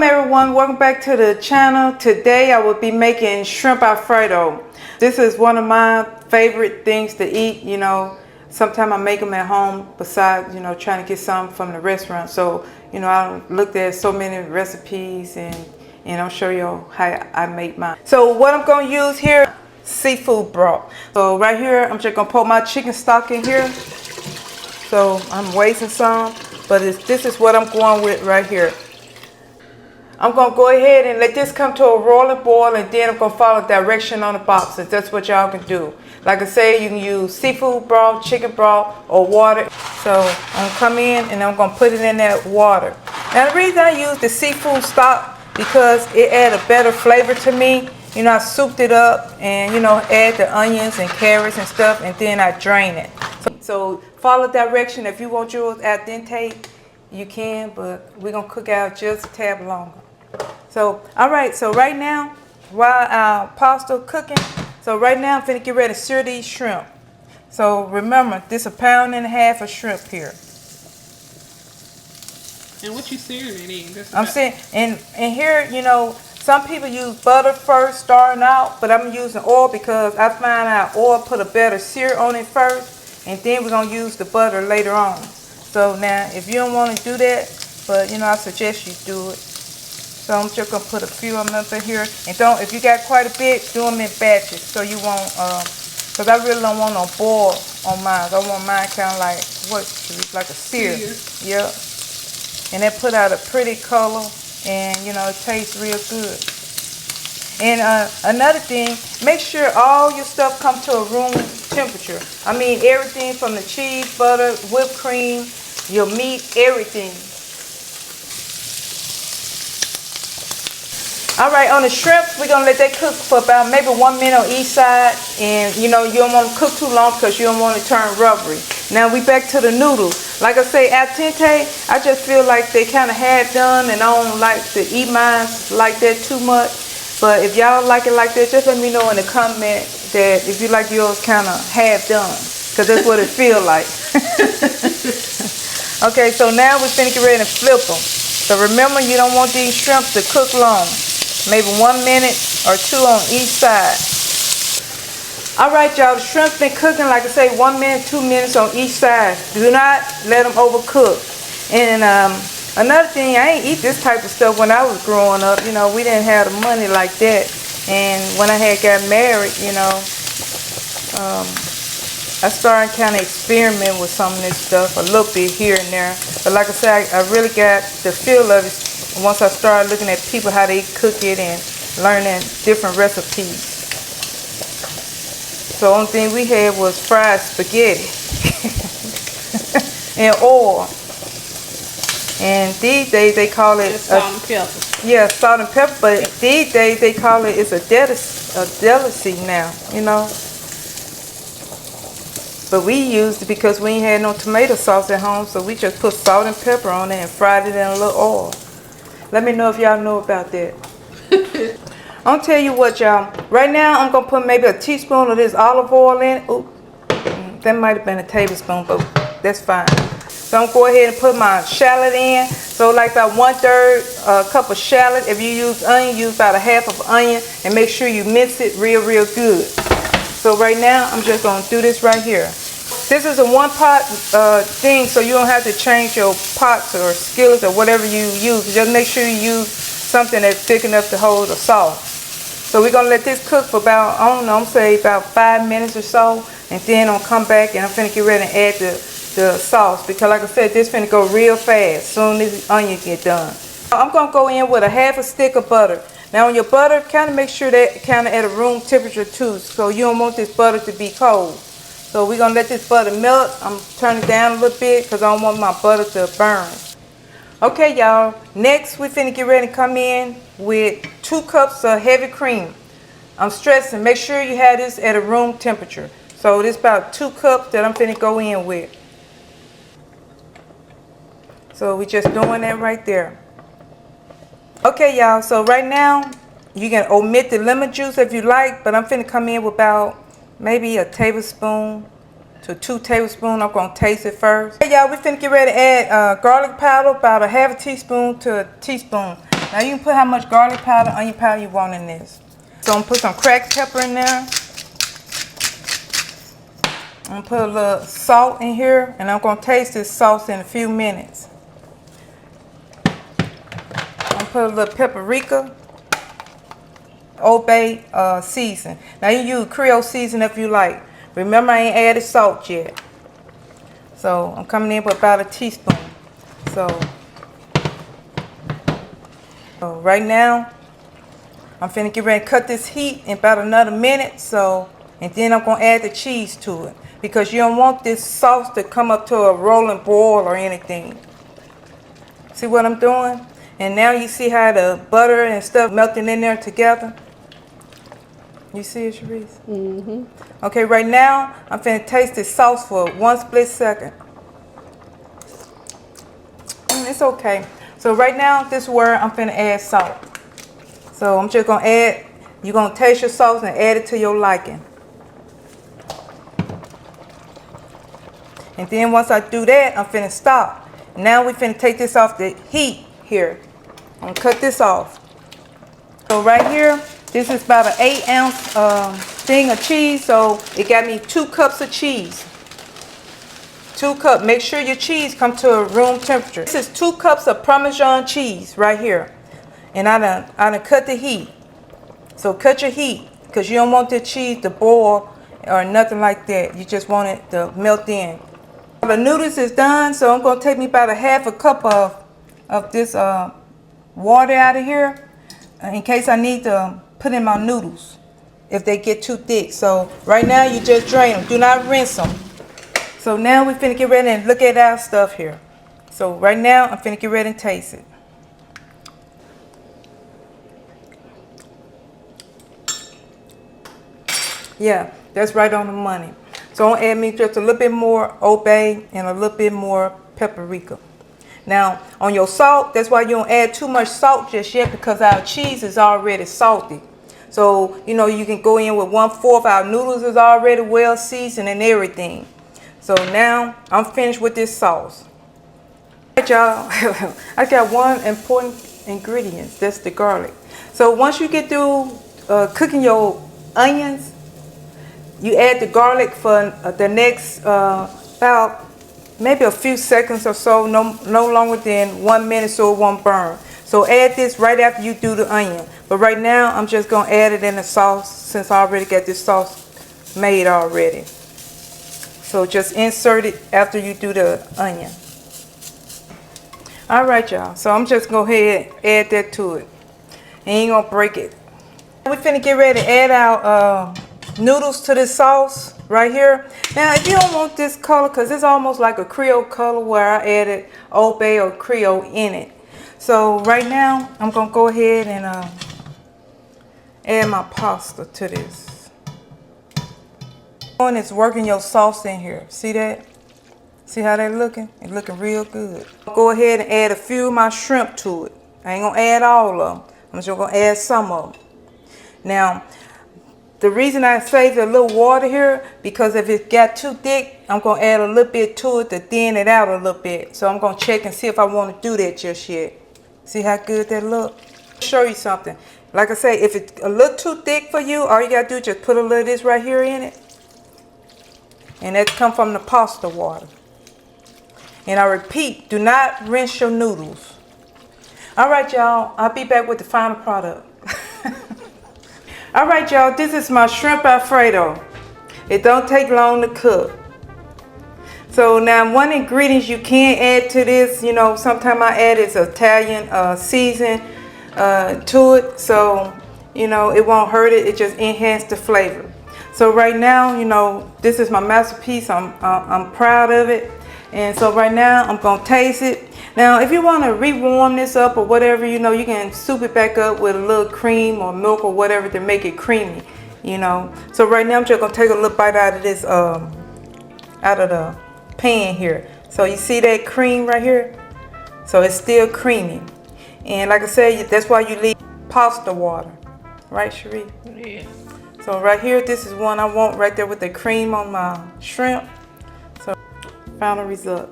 everyone, welcome back to the channel. Today I will be making shrimp Alfredo. This is one of my favorite things to eat. You know, sometimes I make them at home besides, trying to get some from the restaurant. So, I looked at so many recipes and I'll show you how I make mine. So what I'm going to use here, seafood broth. So right here, I'm just going to put my chicken stock in here. So I'm wasting some, but this is what I'm going with right here. I'm going to go ahead and let this come to a rolling boil, and then I'm going to follow direction on the boxes. That's what y'all can do. Like I say, you can use seafood broth, chicken broth, or water. So I'm going to come in and I'm going to put it in that water. Now the reason I use the seafood stock because it adds a better flavor to me. I souped it up and add the onions and carrots and stuff, and then I drain it. So follow direction. If you want yours al dente, you can, but we're going to cook out just a tad longer. So, all right, so right now, while our pasta cooking, so right now I'm finna get ready to sear these shrimp. So remember, this 1.5 pounds of shrimp here. And what you searing it in? I'm saying, and here, some people use butter first starting out, but I'm using oil because I find out oil put a better sear on it first, and then we're going to use the butter later on. So now, if you don't want to do that, but I suggest you do it. So I'm just gonna put a few of them up in here, and if you got quite a bit, do them in batches, so you won't, cause I really don't want no boil on mine. I want mine kind of like like a sear. Yep. And that put out a pretty color, and it tastes real good. And another thing, make sure all your stuff come to a room temperature. I mean everything from the cheese, butter, whipped cream, your meat, everything. All right, on the shrimp, we're going to let that cook for about maybe 1 minute on each side. And, you don't want to cook too long because you don't want to turn rubbery. Now, we back to the noodles. Like I say, al dente, I just feel like they kind of half done, and I don't like to eat mine like that too much. But if y'all like it like that, just let me know in the comment that if you like yours kind of half done, because that's what it feel like. Okay, so now we're finna get ready to flip them. So remember, you don't want these shrimp to cook long. Maybe 1 minute or 2 on each side. All right, y'all, the shrimp been cooking, like I say, 1 minute, 2 minutes on each side. Do not let them overcook. And another thing, I ain't eat this type of stuff when I was growing up. We didn't have the money like that. And when I had got married, I started kind of experiment with some of this stuff, a little bit here and there. But like I said, I really got the feel of it once I started looking at people, how they cook it, and learning different recipes. So the only thing we had was fried spaghetti and oil. And these days they call it salt and pepper. Yeah, salt and pepper. But these days they call it, it's a delicacy now, But we used it because we ain't had no tomato sauce at home, so we just put salt and pepper on it and fried it in a little oil. Let me know if y'all know about that. I'm tell you what, y'all. Right now, I'm going to put maybe a teaspoon of this olive oil in. Ooh, that might have been a tablespoon, but that's fine. So I'm going to go ahead and put my shallot in. So like about 1/3 cup of shallot. If you use onion, use about 1/2 of onion. And make sure you mince it real good. So right now, I'm just going to do this right here. This is a 1-pot thing, so you don't have to change your pots or skillets or whatever you use. Just make sure you use something that's thick enough to hold the sauce. So we're going to let this cook for about, I don't know, I'm say about 5 minutes or so. And then I'll come back and I'm finna get ready and add the sauce. Because like I said, this finna go real fast as soon as the onion get done. I'm going to go in with 1/2 stick of butter. Now on your butter, kind of make sure that kind of at a room temperature too. So you don't want this butter to be cold. So we're going to let this butter melt. I'm turning it down a little bit because I don't want my butter to burn. Okay, y'all. Next, we're finna get ready to come in with 2 cups of heavy cream. I'm stressing, make sure you have this at a room temperature. So this about 2 cups that I'm finna go in with. So we're just doing that right there. Okay, y'all. So right now, you can omit the lemon juice if you like, but I'm finna come in with about maybe a tablespoon to 2 tablespoons. I'm going to taste it first. Hey, y'all, we finna get ready to add garlic powder, about 1/2 teaspoon to a teaspoon. Now you can put how much garlic powder, onion powder you want in this. So I'm gonna put some cracked pepper in there. I'm gonna put a little salt in here, and I'm gonna taste this sauce in a few minutes. I'm gonna put a little paprika, Old Bay season. Now you use Creole season if you like. Remember, I ain't added salt yet. So I'm coming in with about a teaspoon. So right now, I'm finna get ready to cut this heat in about another minute. And then I'm gonna add the cheese to it, because you don't want this sauce to come up to a rolling boil or anything. See what I'm doing? And now you see how the butter and stuff melting in there together? You see it, Sharice? Mm-hmm. Okay, right now, I'm finna taste this sauce for 1 split second. It's okay. So right now, this is where I'm finna add salt. So I'm just gonna add, you're gonna taste your sauce and add it to your liking. And then once I do that, I'm finna stop. Now we finna take this off the heat here. I'm gonna cut this off. So right here, this is about an 8-ounce thing of cheese. So it got me 2 cups of cheese. 2 cups. Make sure your cheese come to a room temperature. This is 2 cups of Parmesan cheese right here. And I done cut the heat. So cut your heat, because you don't want the cheese to boil or nothing like that. You just want it to melt in. The noodles is done, so I'm going to take me about a half a cup of this water out of here, in case I need to put in my noodles if they get too thick. So right now you just drain them. Do not rinse them. So now we finna get ready and look at our stuff here. So right now I'm finna get ready and taste it. Yeah, that's right on the money. So I'm gonna add me just a little bit more Old Bay and a little bit more paprika. Now, on your salt, that's why you don't add too much salt just yet, because our cheese is already salty. So, you know, you can go in with 1/4. Our noodles is already well seasoned and everything. So now, I'm finished with this sauce. All right, y'all. I got one important ingredient. That's the garlic. So once you get through cooking your onions, you add the garlic for the next about maybe a few seconds or so, no longer than 1 minute, so it won't burn. So add this right after you do the onion. But right now, I'm just going to add it in the sauce, since I already got this sauce made already. So just insert it after you do the onion. All right, y'all. So I'm just going to go ahead and add that to it. Ain't going to break it. We're finna get ready to add our noodles to this sauce right here. Now, if you don't want this color, because it's almost like a Creole color where I added Old Bay or Creole in it. So right now, I'm going to go ahead and add my pasta to this. And it's working your sauce in here. See that? See how that looking? It's looking real good. Go ahead and add a few of my shrimp to it. I ain't going to add all of them. I'm just going to add some of them. Now, the reason I saved a little water here, because if it got too thick, I'm going to add a little bit to it to thin it out a little bit. So I'm going to check and see if I want to do that just yet. See how good that look? Show you something. Like I say, if it's a little too thick for you, all you got to do is just put a little of this right here in it. And that come from the pasta water. And I repeat, do not rinse your noodles. All right, y'all. I'll be back with the final product. All right, y'all. This is my shrimp Alfredo. It don't take long to cook. So now one ingredient you can add to this, you know, sometimes I add is Italian season to it. So, you know, it won't hurt it. It just enhances the flavor. So right now, you know, this is my masterpiece. I'm proud of it. And so right now, I'm going to taste it. Now, if you want to rewarm this up or whatever, you know, you can soup it back up with a little cream or milk or whatever to make it creamy, you know. So right now, I'm just going to take a little bite out of this, out of the pan here. So you see that cream right here? So it's still creamy. And like I said, that's why you leave pasta water. Right, Cherie? Yeah. So right here, this is one I want right there with the cream on my shrimp. So final result.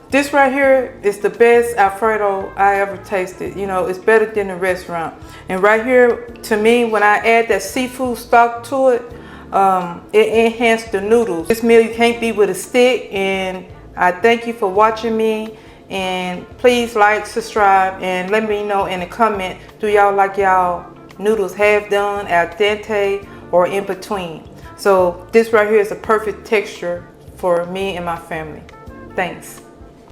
This right here is the best Alfredo I ever tasted. You know, it's better than the restaurant. And right here, to me, when I add that seafood stock to it, it enhanced the noodles. This meal you can't beat with a stick. And I thank you for watching me. And please like, subscribe, and let me know in the comment, do y'all like y'all noodles half done, al dente, or in between? So this right here is a perfect texture for me and my family. Thanks.